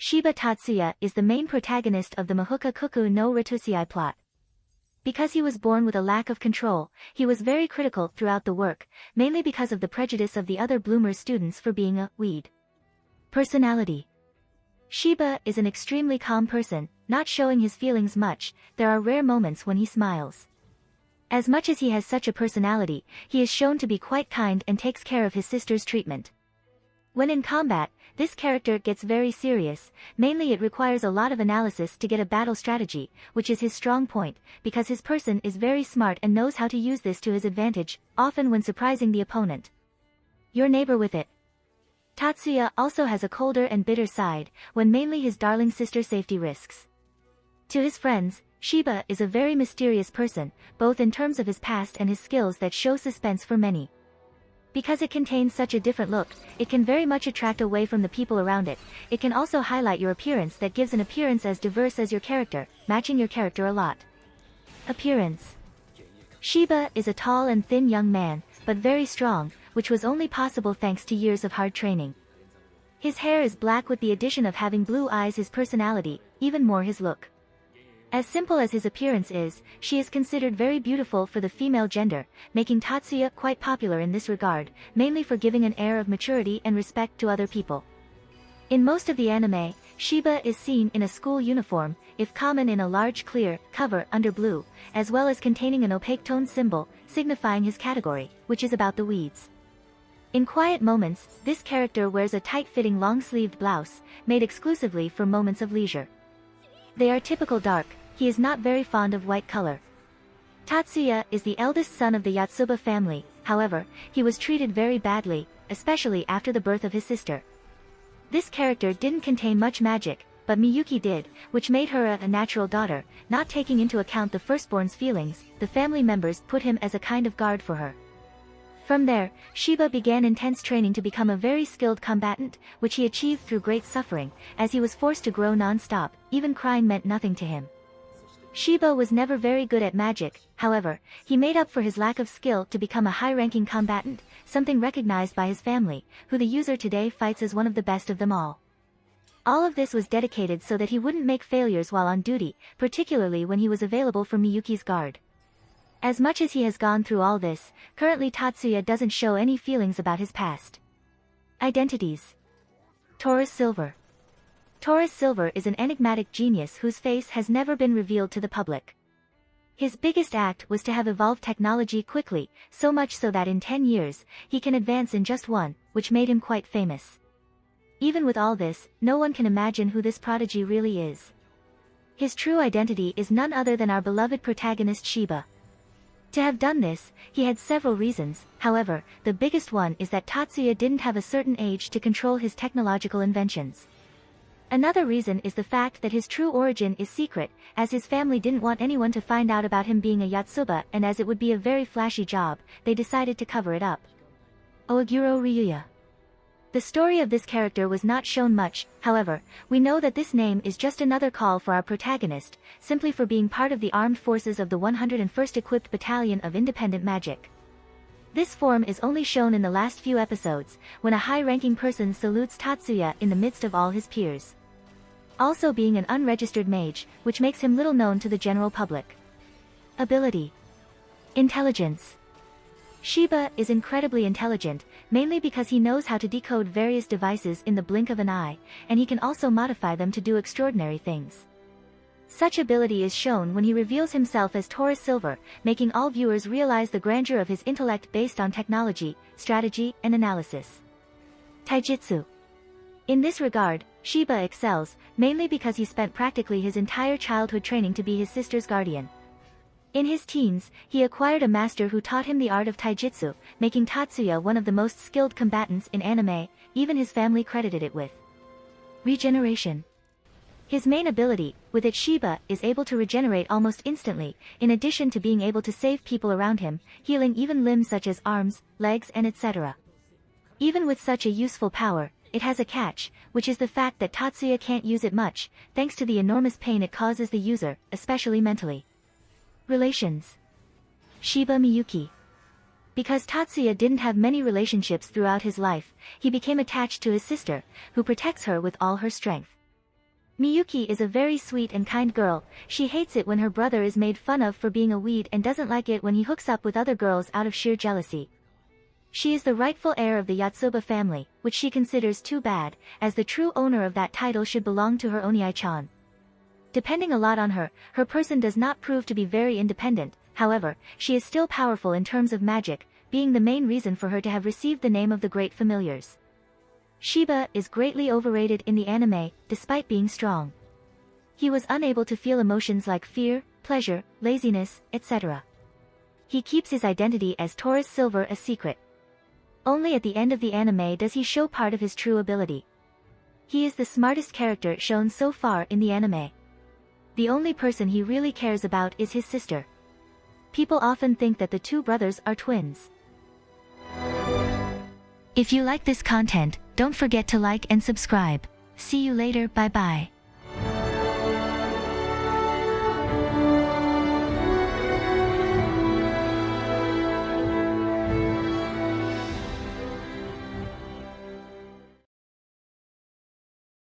Shiba Tatsuya is the main protagonist of the Mahouka Koukou No Rettousei plot. Because he was born with a lack of control, he was very critical throughout the work, mainly because of the prejudice of the other Bloomers students for being a weed. Personality. Shiba is an extremely calm person, not showing his feelings much. There are rare moments when he smiles. As much as he has such a personality, he is shown to be quite kind and takes care of his sister's treatment. When in combat, this character gets very serious. Mainly it requires a lot of analysis to get a battle strategy, which is his strong point, because his person is very smart and knows how to use this to his advantage, often when surprising the opponent. Your neighbor with it. Tatsuya also has a colder and bitter side, when mainly his darling sister safety risks. To his friends, Shiba is a very mysterious person, both in terms of his past and his skills that show suspense for many. Because it contains such a different look, it can very much attract away from the people around it. It can also highlight your appearance that gives an appearance as diverse as your character, matching your character a lot. Appearance. Shiba is a tall and thin young man, but very strong, which was only possible thanks to years of hard training. His hair is black with the addition of having blue eyes, his personality, even more his look. As simple as his appearance is, she is considered very beautiful for the female gender, making Tatsuya quite popular in this regard, mainly for giving an air of maturity and respect to other people. In most of the anime, Shiba is seen in a school uniform, if common in a large clear cover under blue, as well as containing an opaque tone symbol, signifying his category, which is about the weeds. In quiet moments, this character wears a tight-fitting long-sleeved blouse, made exclusively for moments of leisure. They are typical dark. He is not very fond of white color. Tatsuya is the eldest son of the Yatsuba family, however, he was treated very badly, especially after the birth of his sister. This character didn't contain much magic, but Miyuki did, which made her a natural daughter. Not taking into account the firstborn's feelings, the family members put him as a kind of guard for her. From there, Shiba began intense training to become a very skilled combatant, which he achieved through great suffering, as he was forced to grow non-stop. Even crying meant nothing to him. Shiba was never very good at magic, however, he made up for his lack of skill to become a high-ranking combatant, something recognized by his family, who the user today fights as one of the best of them all. All of this was dedicated so that he wouldn't make failures while on duty, particularly when he was available for Miyuki's guard. As much as he has gone through all this, currently Tatsuya doesn't show any feelings about his past. Identities. Taurus Silver. Taurus Silver is an enigmatic genius whose face has never been revealed to the public. His biggest act was to have evolved technology quickly, so much so that in 10 years, he can advance in just one, which made him quite famous. Even with all this, no one can imagine who this prodigy really is. His true identity is none other than our beloved protagonist Shiba. To have done this, he had several reasons. However, the biggest one is that Tatsuya didn't have a certain age to control his technological inventions. Another reason is the fact that his true origin is secret, as his family didn't want anyone to find out about him being a Yatsuba, and as it would be a very flashy job, they decided to cover it up. Oaguro Ryuya. The story of this character was not shown much, however, we know that this name is just another call for our protagonist, simply for being part of the armed forces of the 101st Equipped Battalion of Independent Magic. This form is only shown in the last few episodes, when a high-ranking person salutes Tatsuya in the midst of all his peers. Also being an unregistered mage, which makes him little known to the general public. Ability. Intelligence. Shiba is incredibly intelligent, mainly because he knows how to decode various devices in the blink of an eye, and he can also modify them to do extraordinary things. Such ability is shown when he reveals himself as Taurus Silver, making all viewers realize the grandeur of his intellect based on technology, strategy, and analysis. Taijutsu. In this regard, Shiba excels, mainly because he spent practically his entire childhood training to be his sister's guardian. In his teens, he acquired a master who taught him the art of taijutsu, making Tatsuya one of the most skilled combatants in anime. Even his family credited it with regeneration. His main ability, with it Shiba is able to regenerate almost instantly, in addition to being able to save people around him, healing even limbs such as arms, legs and etc. Even with such a useful power, it has a catch, which is the fact that Tatsuya can't use it much, thanks to the enormous pain it causes the user, especially mentally. Relations. Shiba Miyuki. Because Tatsuya didn't have many relationships throughout his life, he became attached to his sister, who protects her with all her strength. Miyuki is a very sweet and kind girl. She hates it when her brother is made fun of for being a weed and doesn't like it when he hooks up with other girls out of sheer jealousy. She is the rightful heir of the Yatsuba family, which she considers too bad, as the true owner of that title should belong to her Oniai-chan. Depending a lot on her, her person does not prove to be very independent. However, she is still powerful in terms of magic, being the main reason for her to have received the name of the Great Familiars. Shiba is greatly overrated in the anime, despite being strong. He was unable to feel emotions like fear, pleasure, laziness, etc. He keeps his identity as Taurus Silver a secret. Only at the end of the anime does he show part of his true ability. He is the smartest character shown so far in the anime. The only person he really cares about is his sister. People often think that the two brothers are twins. If you like this content, don't forget to like and subscribe. See you later, bye bye.